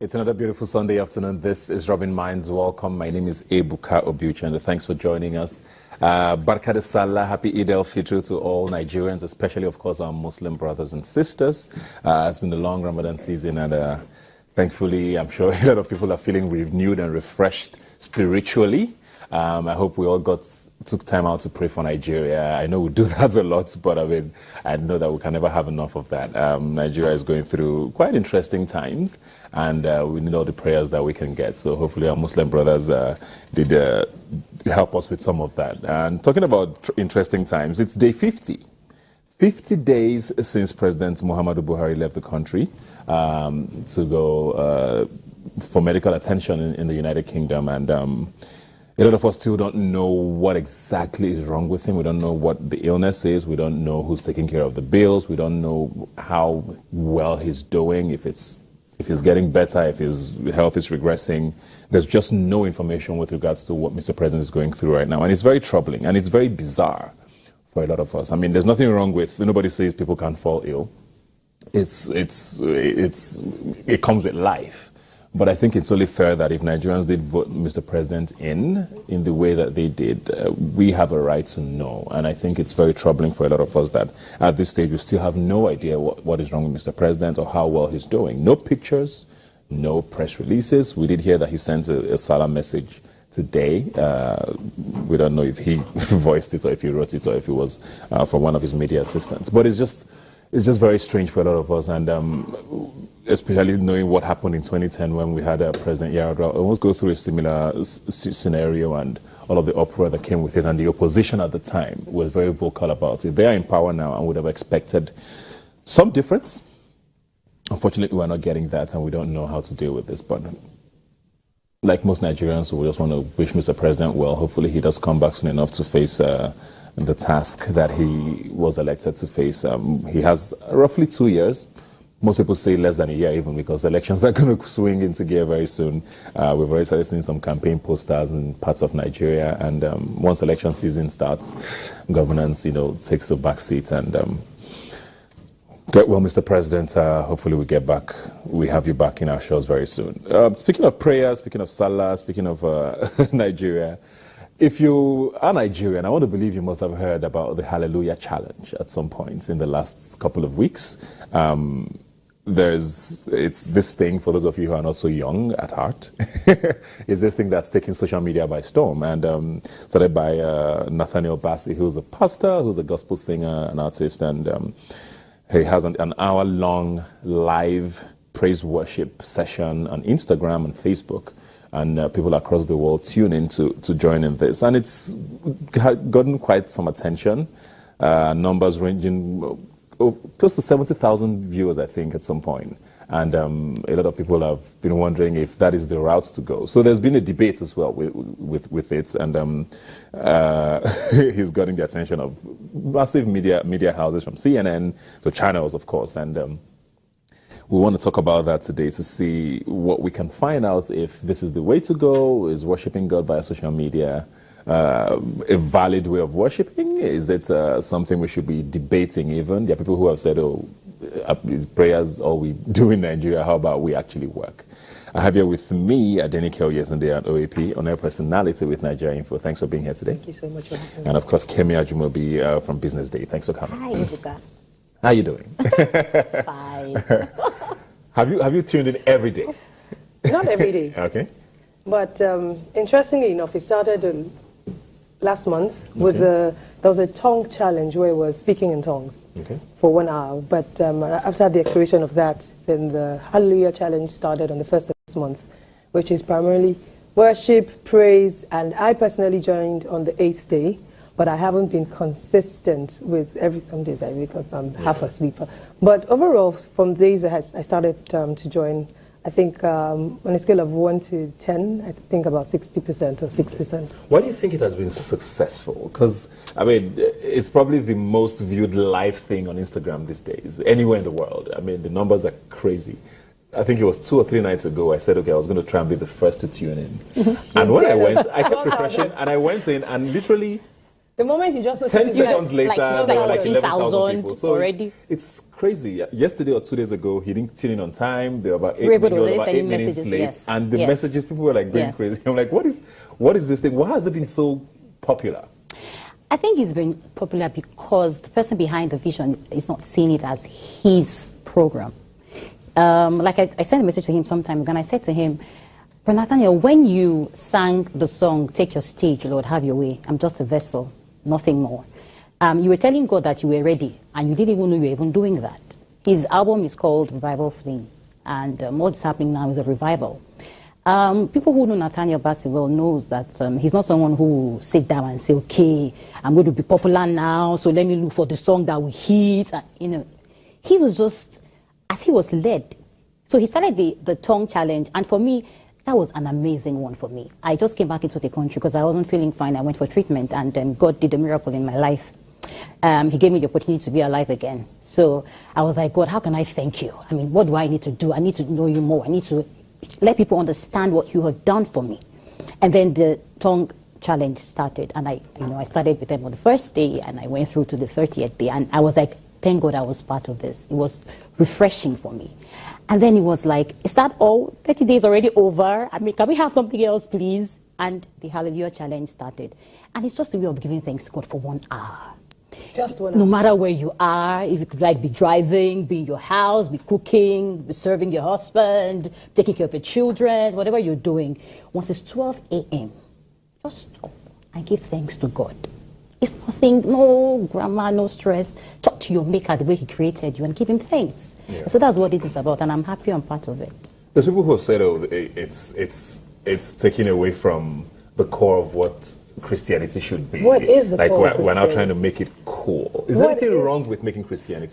It's another beautiful Sunday afternoon. This is Robin Minds. Welcome. My name is Ebuka Obuchi, and thanks for joining us. Barka de Salah, happy Eid al-Fitr to all Nigerians, especially, of course, our Muslim brothers and sisters. It's been a long Ramadan season, and thankfully, I'm sure a lot of people are feeling renewed and refreshed spiritually. I hope we all took time out to pray for Nigeria. I know we do that a lot, but I know that we can never have enough of that. Nigeria is going through quite interesting times, and we need all the prayers that we can get. So hopefully our Muslim brothers did help us with some of that. And talking about interesting times, it's day 50. 50 days since President Muhammadu Buhari left the country to go for medical attention in the United Kingdom, and a lot of us still don't know what exactly is wrong with him. We don't know what the illness is. We don't know who's taking care of the bills. We don't know how well he's doing, if he's getting better, if his health is regressing. There's just no information with regards to what Mr. President is going through right now. And it's very troubling, and it's very bizarre for a lot of us. I mean, there's nothing wrong with, nobody says people can't fall ill. It comes with life. But I think it's only fair that if Nigerians did vote Mr. President in the way that they did, we have a right to know. And I think it's very troubling for a lot of us that at this stage we still have no idea what is wrong with Mr. President or how well he's doing. No pictures, no press releases. We did hear that he sent a Salah message today. We don't know if he voiced it or if he wrote it or if it was from one of his media assistants. But it's just very strange for a lot of us, and especially knowing what happened in 2010 when we had President Yar'Adua almost go through a similar scenario, and all of the uproar that came with it, and the opposition at the time was very vocal about it. They are in power now and would have expected some difference. Unfortunately, we're not getting that, and we don't know how to deal with this. But like most Nigerians, we just want to wish Mr. President well. Hopefully he does come back soon enough to face the task that he was elected to face. He has roughly 2 years. Most people say less than a year even, because elections are going to swing into gear very soon. We've already started seeing some campaign posters in parts of Nigeria, and once election season starts, governance, takes a back seat. And get well, Mr. President. Hopefully we have you back in our shows very soon. Speaking of prayer, speaking of Salah, speaking of Nigeria, if you are Nigerian, I want to believe you must have heard about the Hallelujah Challenge at some point in the last couple of weeks. It's this thing, for those of you who are not so young at heart, is this thing that's taking social media by storm, and started by Nathaniel Bassey, who's a pastor, who's a gospel singer, an artist, and he has an hour-long live praise worship session on Instagram and Facebook, and people across the world tune in to join in this, and it's gotten quite some attention, numbers ranging close to 70,000 viewers, I think, at some point. And a lot of people have been wondering if that is the route to go. So there's been a debate as well with it, and he's gotten the attention of massive media houses, from CNN to channels, of course. And we want to talk about that today to see what we can find out, if this is the way to go. Is worshiping God via social media a valid way of worshiping? Is it something we should be debating even? There are people who have said, prayers all we do in Nigeria, how about we actually work? I have here with me Adenike Oyesande and OAP, on air personality with Nigeria Info. Thanks for being here today. Thank you so much for having me. And of course, Kemi Ajumobi from Business Day. Thanks for coming. Hi, Ebuka. How are you doing? Fine. Have you tuned in every day? Not every day. Okay. But interestingly enough, it started last month with there was a tongue challenge where we were speaking in tongues for 1 hour. But after the expiration of that, then the Hallelujah Challenge started on the 1st of this month, which is primarily worship, praise, and I personally joined on the 8th day, but I haven't been consistent with some days because I'm half asleep. But overall, from days I started to join, I think on a scale of 1 to 10, I think about 60% or 6%. Why do you think it has been successful? Because, I mean, it's probably the most viewed live thing on Instagram these days, anywhere in the world. I mean, the numbers are crazy. I think it was 2 or 3 nights ago, I said, okay, I was going to try and be the first to tune in. And when I went, I kept refreshing, and I went in, and literally the moment you just 10 seconds later, like there were like 11,000 people. So already. It's crazy. Yesterday or 2 days ago, he didn't tune in on time. There were about He was about 8 minutes messages, late. yes. And the messages, people were like going crazy. I'm like, what is this thing? Why has it been so popular? I think it's been popular because the person behind the vision is not seeing it as his program. Like I sent a message to him sometime ago, and I said to him, Brother Nathaniel, when you sang the song, Take Your Stage, Lord, Have Your Way, I'm just a vessel, nothing more. You were telling God that you were ready, and you didn't even know you were even doing that. His album is called Revival Flames, and what's happening now is a revival. People who know Nathaniel Bassey well knows that he's not someone who will sit down and say, okay, I'm going to be popular now, so let me look for the song that will hit. He was just, as he was led. So he started the tongue challenge, and for me, that was an amazing one for me. I just came back into the country because I wasn't feeling fine. I went for treatment, and God did a miracle in my life. He gave me the opportunity to be alive again. So I was like, God, how can I thank you? I mean, what do I need to do? I need to know you more. I need to let people understand what you have done for me. And then the tongue challenge started, and I started with them on the first day, and I went through to the 30th day, and I was like, thank God I was part of this. It was refreshing for me. And then it was like, is that all? 30 days already over? I mean, can we have something else, please? And the Hallelujah Challenge started. And it's just a way of giving thanks to God for 1 hour. Just 1 hour. No matter where you are, if you could be driving, be in your house, be cooking, be serving your husband, taking care of your children, whatever you're doing. Once it's 12 a.m., just stop and give thanks to God. It's nothing, no grammar, no stress. Talk to your maker the way he created you and give him thanks. Yeah. So that's what it is about, and I'm happy I'm part of it. There's people who have said, oh, it's taking away from the core of what Christianity should be. What is the core? Like we're now trying to make it cool. Is there anything wrong with making Christianity